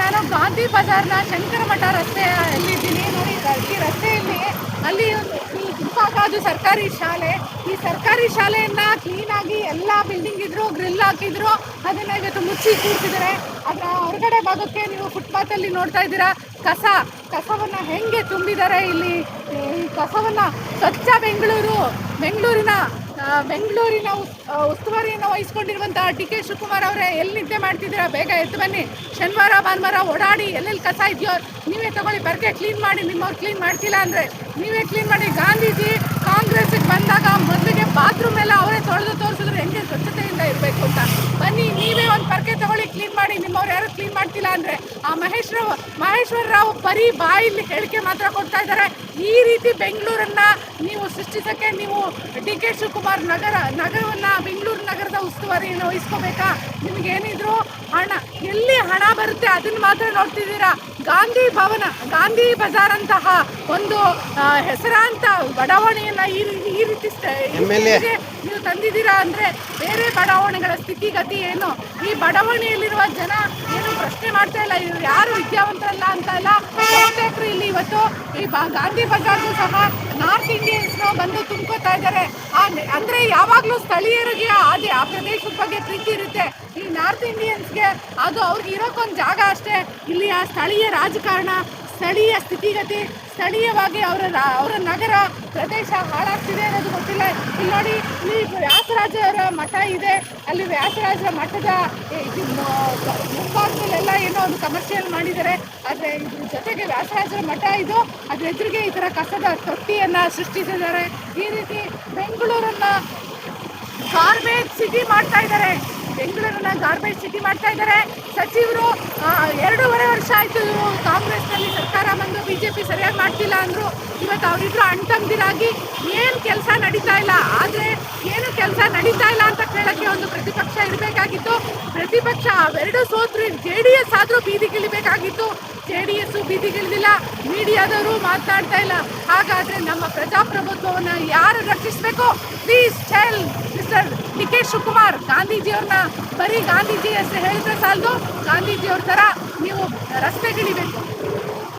ನಾನು ಗಾಂಧಿ ಬಜಾರ್ನ ಶಂಕರ ಮಠ ರಸ್ತೆಯಲ್ಲಿದ್ದೀನಿ ನೋಡಿ. ಈ ರಸ್ತೆಯಲ್ಲಿ ಅಲ್ಲಿ ಈ ದುಂಪಾಕಾದು ಸರ್ಕಾರಿ ಶಾಲೆ, ಈ ಸರ್ಕಾರಿ ಶಾಲೆಯನ್ನ ಕ್ಲೀನಾಗಿ ಎಲ್ಲ ಬಿಲ್ಡಿಂಗ್ ಇದ್ರು ಗ್ರಿಲ್ ಹಾಕಿದ್ರು, ಅದನ್ನ ಇವತ್ತು ಮುಚ್ಚಿ ಕೂರ್ತಿದ್ದಾರೆ. ಅದರ ಹೊರಗಡೆ ಭಾಗಕ್ಕೆ ನೀವು ಫುಟ್ಪಾತಲ್ಲಿ ನೋಡ್ತಾ ಇದ್ದೀರಾ ಕಸವನ್ನ ಹೆಂಗೆ ತುಂಬಿದ್ದಾರೆ ಇಲ್ಲಿ. ಈ ಕಸವನ್ನ ಸ್ವಚ್ಛ ಬೆಂಗಳೂರಿನ ಉಸ್ತುವಾರಿಯನ್ನು ವಹಿಸ್ಕೊಂಡಿರುವಂತಹ ಡಿ ಕೆ ಶಿವಕುಮಾರ್ ಅವರೇ, ಎಲ್ಲಿ ನಿದ್ದೆ ಮಾಡ್ತಿದ್ದೀರಾ? ಬೇಗ ಎದ್ದು ಬನ್ನಿ. ಶನಿವಾರ ಭಾನುವಾರ ಓಡಾಡಿ ಎಲ್ಲೆಲ್ಲಿ ಕಸ ಇದೆಯೋ ನೀವೇ ತಗೊಳ್ಳಿ, ಬರ್ಗೆ ಕ್ಲೀನ್ ಮಾಡಿ. ನಿಮ್ಮವ್ರು ಕ್ಲೀನ್ ಮಾಡ್ತಿಲ್ಲ ಅಂದರೆ ನೀವೇ ಕ್ಲೀನ್ ಮಾಡಿ. ಗಾಂಧೀಜಿ ಕಾಂಗ್ರೆಸ್ಗೆ ಬಂದಾಗ ಮೊದಲಿಗೆ ಬಾತ್ರೂಮ್ ಎಲ್ಲ ಅವರೇ ತೊಳೆದು ತೋರಿಸಿದ್ರು ಹೆಂಗೆ ಸ್ವಚ್ಛತೆಯಿಂದ ಇರಬೇಕು ಅಂತ. ಬನ್ನಿ, ನೀವೇ ಒಂದು ಪರ್ಕೆ ತಗೊಳ್ಳಿ, ಕ್ಲೀನ್ ಮಾಡಿ. ನಿಮ್ಮವ್ರು ಯಾರು ಕ್ಲೀನ್ ಮಾಡ್ತಿಲ್ಲ ಅಂದರೆ ಆ ಮಹೇಶ್ವರ ರಾವ್ ಬರೀ ಬಾಯಲ್ಲಿ ಹೇಳಿಕೆ ಮಾತ್ರ ಕೊಡ್ತಾ ಇದ್ದಾರೆ. ಈ ರೀತಿ ಬೆಂಗಳೂರನ್ನ ನೀವು ಸೃಷ್ಟಿಸೋಕ್ಕೆ ನೀವು ಡಿ ಕೆ ಶಿವಕುಮಾರ್ ನಗರವನ್ನು ಬೆಂಗಳೂರು ನಗರದ ಉಸ್ತುವಾರಿಯನ್ನು ವಹಿಸ್ಕೋಬೇಕಾ? ನಿಮಗೇನಿದ್ರು ಎಲ್ಲಿ ಹಣ ಬರುತ್ತೆ ಅದನ್ನು ಮಾತ್ರ ನೋಡ್ತಿದ್ದೀರಾ. ಗಾಂಧಿ ಬಜಾರ್ ಅಂತಹ ಒಂದು ಹೆಸರಾಂತ ಬಡಾವಣೆಯನ್ನು ಈ ರೀತಿ ನೀವು ತಂದಿದ್ದೀರಾ ಅಂದರೆ ಬೇರೆ ಬಡಾವಣೆಗಳ ಸ್ಥಿತಿಗತಿ ಏನು? ಈ ಬಡಾವಣೆಯಲ್ಲಿರುವ ಜನ ಏನು ಪ್ರಶ್ನೆ ಮಾಡ್ತಾ ಇಲ್ಲ, ಇವರು ಯಾರು ವಿದ್ಯಾವಂತರಲ್ಲ ಅಂತ ಇಲ್ಲ. ಬಹುತೇಕರು ಇಲ್ಲಿ ಇವತ್ತು ಈ ಗಾಂಧಿ ಬಜಾರ್ಗೂ ಸಹ ನಾರ್ತ್ ಇಂಡಿಯನ್ಸ್ನು ಬಂದು ತುಂಬ್ಕೋತಾ ಇದ್ದಾರೆ. ಅಂದರೆ ಯಾವಾಗಲೂ ಸ್ಥಳೀಯರಿಗೆ ಆ ಪ್ರದೇಶದ ಬಗ್ಗೆ ಪ್ರೀತಿ ಇರುತ್ತೆ. ಈ ನಾರ್ತ್ ಇಂಡಿಯನ್ಸ್ಗೆ ಅದು ಅವ್ರಿಗೆ ಇರೋಕ್ಕೊಂದು ಜಾಗ ಅಷ್ಟೇ. ಇಲ್ಲಿ ಆ ಸ್ಥಳೀಯ ರಾಜಕಾರಣ, ಸ್ಥಳೀಯ ಸ್ಥಿತಿಗತಿ, ಸ್ಥಳೀಯವಾಗಿ ಅವರ ನಗರ ಪ್ರದೇಶ ಹಾಳಾಗ್ತಿದೆ ಅನ್ನೋದು ಗೊತ್ತಿಲ್ಲ. ಇಲ್ಲಿ ನೋಡಿ, ಇಲ್ಲಿ ವ್ಯಾಸರಾಜರ ಮಠ ಇದೆ. ಅಲ್ಲಿ ವ್ಯಾಸರಾಜರ ಮಠದ ಮುಂಭಾಗದಲ್ಲೆಲ್ಲ ಏನೋ ಒಂದು ಕಮರ್ಷಿಯಲ್ ಮಾಡಿದ್ದಾರೆ. ಆದರೆ ಇದ್ರ ಜೊತೆಗೆ ವ್ಯಾಸರಾಜರ ಮಠ ಇದು, ಅದ್ರ ಎದುರಿಗೆ ಈ ಥರ ಕಸದ ತೊಟ್ಟಿಯನ್ನು ಸೃಷ್ಟಿಸಿದ್ದಾರೆ. ಈ ರೀತಿ ಬೆಂಗಳೂರನ್ನು ಗಾರ್ಬೇಜ್ ಸಿಟಿ ಮಾಡ್ತಾ ಇದ್ದಾರೆ. ಸಚಿವರು 2.5 ವರ್ಷ ಆಯಿತು ಕಾಂಗ್ರೆಸ್ನಲ್ಲಿ ಸರ್ಕಾರ ಬಂದು BJP ಸರಿಯಾಗಿ ಮಾಡ್ತಿಲ್ಲ ಅಂದರು. ಇವತ್ತು ಅವರಿಬ್ಬರು ಅಣ್ತಂದಿರಾಗಿ ಏನು ಕೆಲಸ ನಡೀತಾ ಇಲ್ಲ. ಆದರೆ ಏನು ಕೆಲಸ ನಡೀತಾ ಇಲ್ಲ ಅಂತ ಕೇಳೋಕ್ಕೆ ಒಂದು ಪ್ರತಿಪಕ್ಷ ಇರಬೇಕಾಗಿತ್ತು. ಪ್ರತಿಪಕ್ಷ ಅವೆರಡು ಸೋತ್ರು. JDS ಆದರೂ ಬೀದಿಗಿಳಿಬೇಕಾಗಿತ್ತು. JDS ಬೀದಿಗಿಳಿದಿಲ್ಲ, ಮೀಡಿಯಾದವರು ಮಾತನಾಡ್ತಾ ಇಲ್ಲ. ಹಾಗಾದರೆ ನಮ್ಮ ಪ್ರಜಾಪ್ರಭುತ್ವವನ್ನು ಯಾರು ರಕ್ಷಿಸಬೇಕು? Please tell mister D K Shivakumar. ಗಾಂಧೀಜಿಯವ್ರನ್ನ ಬರೀ ಗಾಂಧೀಜಿ ಹೆಸರು ಹೇಳಿದ್ರೆ ಸಾಲದು, ಗಾಂಧೀಜಿಯವ್ರ ಥರ ನೀವು ರಸ್ತೆಗಿಳಿಬೇಕು.